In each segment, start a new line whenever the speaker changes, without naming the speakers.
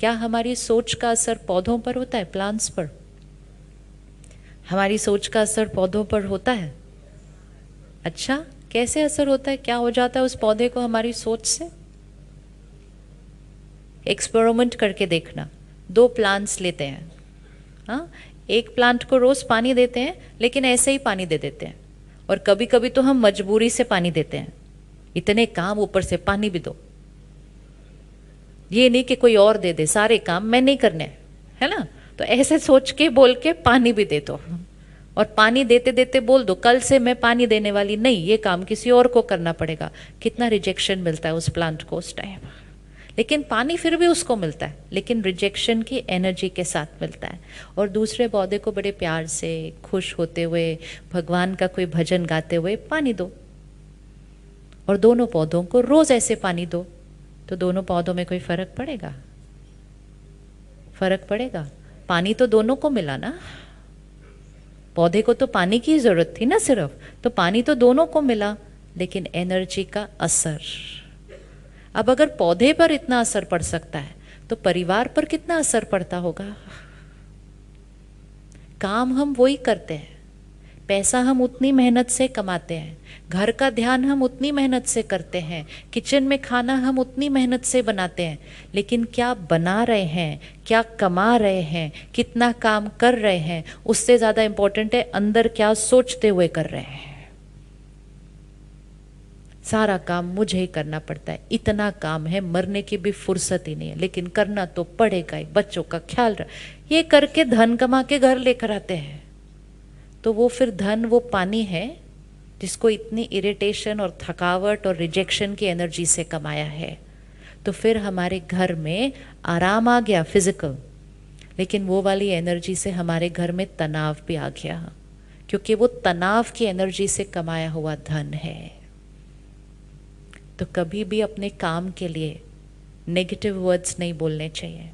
क्या हमारी सोच का असर पौधों पर होता है, प्लांट्स पर? हमारी सोच का असर पौधों पर होता है? अच्छा, कैसे असर होता है, क्या हो जाता है उस पौधे को हमारी सोच से? एक्सपेरिमेंट करके देखना। 2 प्लांट्स लेते हैं, हाँ, एक प्लांट को रोज पानी देते हैं, लेकिन ऐसे ही पानी दे देते हैं, और कभी कभी तो हम मजबूरी से पानी देते हैं, इतने काम ऊपर से पानी भी दो। ये नहीं कि कोई और दे दे, सारे काम मैं नहीं करने, है ना? तो ऐसे सोच के बोल के पानी भी दे दो, और पानी देते देते बोल दो कल से मैं पानी देने वाली नहीं, ये काम किसी और को करना पड़ेगा। कितना रिजेक्शन मिलता है उस प्लांट को उस टाइम, लेकिन पानी फिर भी उसको मिलता है, लेकिन रिजेक्शन की एनर्जी के साथ मिलता है। और दूसरे पौधे को बड़े प्यार से खुश होते हुए भगवान का कोई भजन गाते हुए पानी दो, और दोनों पौधों को रोज ऐसे पानी दो, तो दोनों पौधों में कोई फर्क पड़ेगा? फर्क पड़ेगा? पानी तो दोनों को मिला ना, पौधे को तो पानी की जरूरत थी ना सिर्फ, तो पानी तो दोनों को मिला, लेकिन एनर्जी का असर। अब अगर पौधे पर इतना असर पड़ सकता है, तो परिवार पर कितना असर पड़ता होगा? काम हम वही करते हैं, पैसा हम उतनी मेहनत से कमाते हैं, घर का ध्यान हम उतनी मेहनत से करते हैं, किचन में खाना हम उतनी मेहनत से बनाते हैं, लेकिन क्या बना रहे हैं, क्या कमा रहे हैं, कितना काम कर रहे हैं, उससे ज़्यादा इम्पोर्टेंट है अंदर क्या सोचते हुए कर रहे हैं। सारा काम मुझे ही करना पड़ता है, इतना काम है, मरने की भी फुर्सत ही नहीं है, लेकिन करना तो पड़ेगा ही, बच्चों का ख्याल रख, ये करके धन कमा के घर लेकर आते हैं। तो वो फिर धन वो पानी है जिसको इतनी इरिटेशन और थकावट और रिजेक्शन की एनर्जी से कमाया है। तो फिर हमारे घर में आराम आ गया फिजिकल, लेकिन वो वाली एनर्जी से हमारे घर में तनाव भी आ गया, क्योंकि वो तनाव की एनर्जी से कमाया हुआ धन है। तो कभी भी अपने काम के लिए नेगेटिव वर्ड्स नहीं बोलने चाहिए।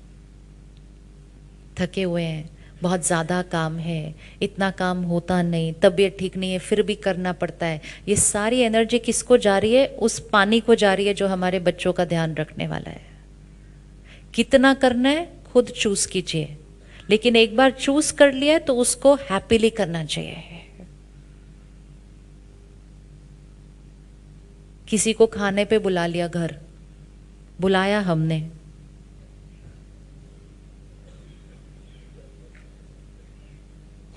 थके हुए हैं, बहुत ज़्यादा काम है, इतना काम होता नहीं, तबीयत ठीक नहीं है फिर भी करना पड़ता है, ये सारी एनर्जी किसको जा रही है? उस पानी को जा रही है जो हमारे बच्चों का ध्यान रखने वाला है। कितना करना है खुद चूज कीजिए, लेकिन एक बार चूज कर लिया है तो उसको हैप्पीली करना चाहिए। किसी को खाने पे बुला लिया, घर बुलाया हमने,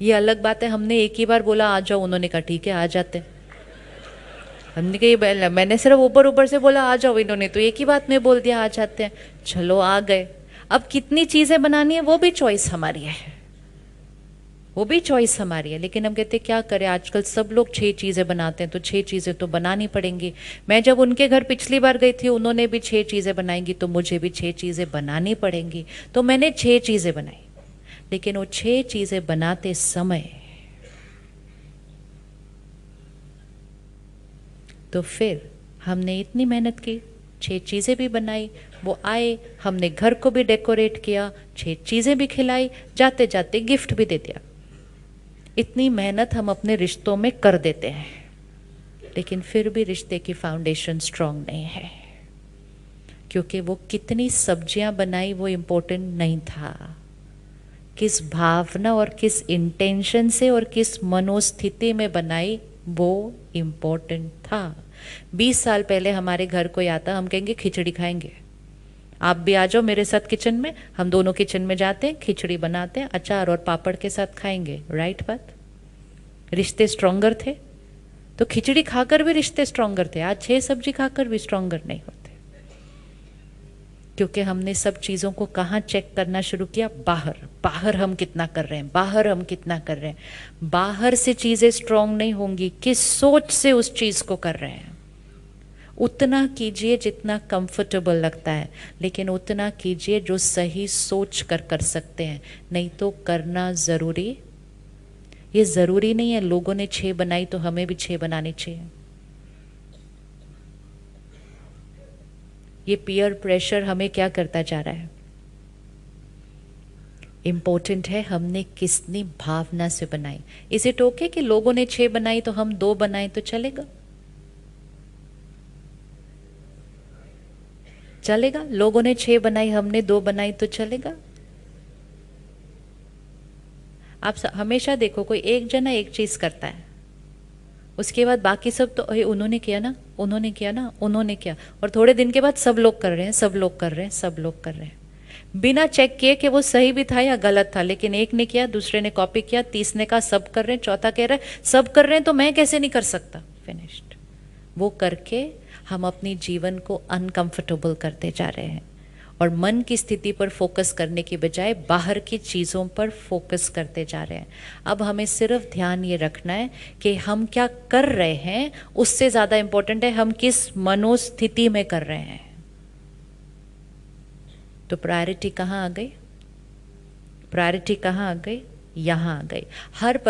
ये अलग बात है, हमने एक ही बार बोला आ जाओ, उन्होंने कहा ठीक है आ जाते। हमने कहा मैंने सिर्फ ऊपर ऊपर से बोला आ जाओ, इन्होंने तो एक ही बात में बोल दिया आ जाते हैं, चलो आ गए। अब कितनी चीजें बनानी है वो भी चॉइस हमारी है, वो भी चॉइस हमारी है, लेकिन हम कहते क्या करें, आजकल सब लोग 6 चीजें बनाते हैं तो 6 चीजें तो बनानी पड़ेंगी। मैं जब उनके घर पिछली बार गई थी, उन्होंने भी 6 चीजें बनाएंगी, तो मुझे भी 6 चीजें बनानी पड़ेंगी। तो मैंने 6 चीजें बनाई, लेकिन वो 6 चीजें बनाते समय तो फिर हमने इतनी मेहनत की, 6 चीज़ें भी बनाई, वो आए, हमने घर को भी डेकोरेट किया, 6 चीज़ें भी खिलाई, जाते जाते गिफ्ट भी दे दिया। इतनी मेहनत हम अपने रिश्तों में कर देते हैं, लेकिन फिर भी रिश्ते की फाउंडेशन स्ट्रांग नहीं है, क्योंकि वो कितनी सब्जियां बनाई वो इम्पोर्टेंट नहीं था, किस भावना और किस इंटेंशन से और किस मनोस्थिति में बनाई वो इम्पोर्टेंट था। 20 साल पहले हमारे घर कोई आता, हम कहेंगे खिचड़ी खाएंगे, आप भी आ जाओ मेरे साथ किचन में, हम दोनों किचन में जाते हैं, खिचड़ी बनाते हैं, अचार और पापड़ के साथ खाएंगे। राइट बात? रिश्ते स्ट्रोंगर थे, तो खिचड़ी खाकर भी रिश्ते स्ट्रोंगर थे। आज 6 सब्जी खाकर भी स्ट्रोंगर नहीं होते, क्योंकि हमने सब चीज़ों को कहाँ चेक करना शुरू किया? बाहर, बाहर हम कितना कर रहे हैं, बाहर हम कितना कर रहे हैं। बाहर से चीज़ें स्ट्रोंग नहीं होंगी, किस सोच से उस चीज़ को कर रहे हैं। उतना कीजिए जितना कंफर्टेबल लगता है, लेकिन उतना कीजिए जो सही सोच कर सकते हैं, नहीं तो करना ज़रूरी। ये ज़रूरी नहीं है लोगों ने 6 बनाई तो हमें भी 6 बनानी चाहिए। ये पीयर प्रेशर हमें क्या करता जा रहा है? इम्पोर्टेंट है हमने किसनी भावना से बनाई। इज इट ओके कि लोगों ने 6 बनाई तो हम 2 बनाए तो चलेगा? चलेगा? लोगों ने 6 बनाई, हमने 2 बनाई तो चलेगा? आप हमेशा देखो, कोई एक जना एक चीज करता है, उसके बाद बाकी सब तो अरे उन्होंने किया ना, उन्होंने किया ना, उन्होंने किया, और थोड़े दिन के बाद सब लोग कर रहे हैं, सब लोग कर रहे हैं, सब लोग कर रहे हैं, बिना चेक किए कि वो सही भी था या गलत था। लेकिन एक ने किया, दूसरे ने कॉपी किया, तीसरे का सब कर रहे हैं, चौथा कह रहा है सब कर रहे हैं तो मैं कैसे नहीं कर सकता। फिनिश्ड। वो करके हम अपनी जीवन को अनकंफर्टेबल करते जा रहे हैं और मन की स्थिति पर फोकस करने की बजाय बाहर की चीज़ों पर फोकस करते जा रहे हैं। अब हमें सिर्फ ध्यान ये रखना है कि हम क्या कर रहे हैं, उससे ज़्यादा इम्पोर्टेंट है हम किस मनोस्थिति में कर रहे हैं। तो प्रायोरिटी कहाँ आ गई? प्रायोरिटी कहाँ आ गई? यहाँ आ गई। हर